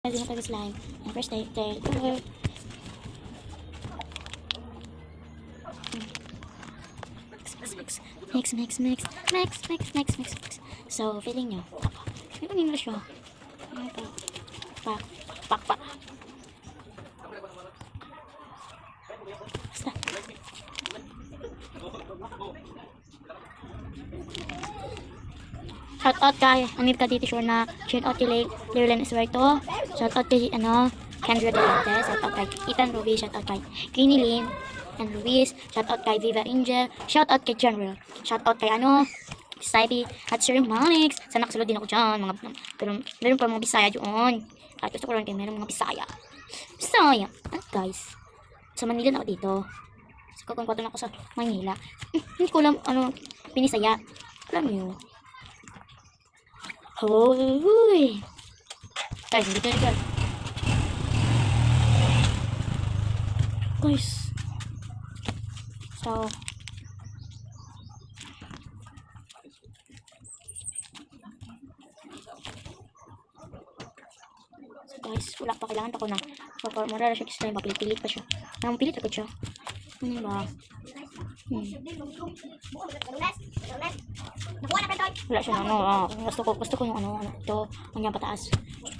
Pwede na slime. And first tail over. Mix. So, feeling nyo. Ano yung English mo? Pak. Basta. Shout out kay Anita dito sure na. Shout out kay Leolen Esberto. Shout out kay Kendra Delante. Shout out kay Ethan Ruby. Shout out kay Queenie Lynn and Luis. Shout out kay Viva Angel. Shout out kay General. Shout out kay Sabi at Sir Manix. Sana kasulod din ako dyan. Pero meron pa mga Bisaya doon. At gusto ko rin kayo meron mga Bisaya. Guys. Sa Manila na ako dito. Sa kakungkwatan ako sa Manila. Hindi ko alam Pinisaya. Alam niyo. Hoy! Guys, hindi ka rin. Guys. So, guys, wala pa. Kailangan pa ko na. Marara siya kasi mapilit pa siya. Pilit ako siya. Ano ba? Wala siya na gusto ko yung ito. Ang yan pataas.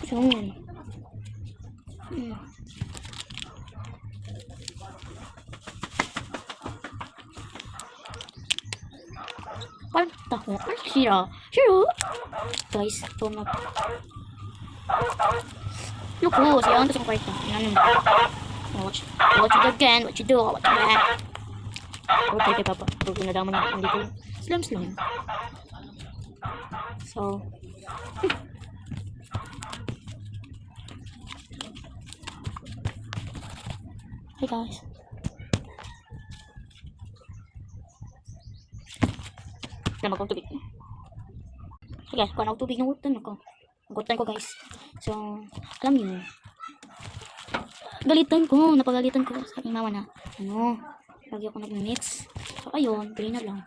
Gusto ko yung parang taho. Parang sira. Guys, ito na. Look, siya ang tasong kwarta. Watch it again. What you do? What you back? Okay, kay Papa. Pag pinadaman niya dito. Slam. So, hey guys. Naman kong tubig. Hey guys, kung ako tubig ng utan ako. Nagutan ko guys. So, alam niyo. Napagalitan ko sa aking mama na. Lagi ako nag-mix. So, ayun, play na lang.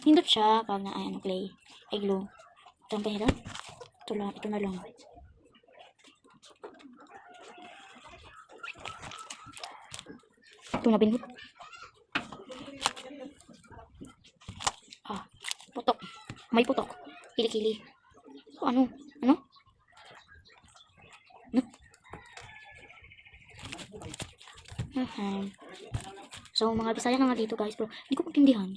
Hindot siya pag clay. Ay, glue. Ito ang pahira. Ito na lang. Ito na binhut. Putok. May putok. Kili-kili. So, ano? So, mga Bisaya na nga dito guys. Pero, hindi ko magtindihan.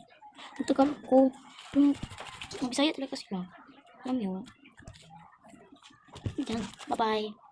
Nagtagalog ko. Yung mga Bisaya talaga sila. Alam nyo. Yan. Bye-bye.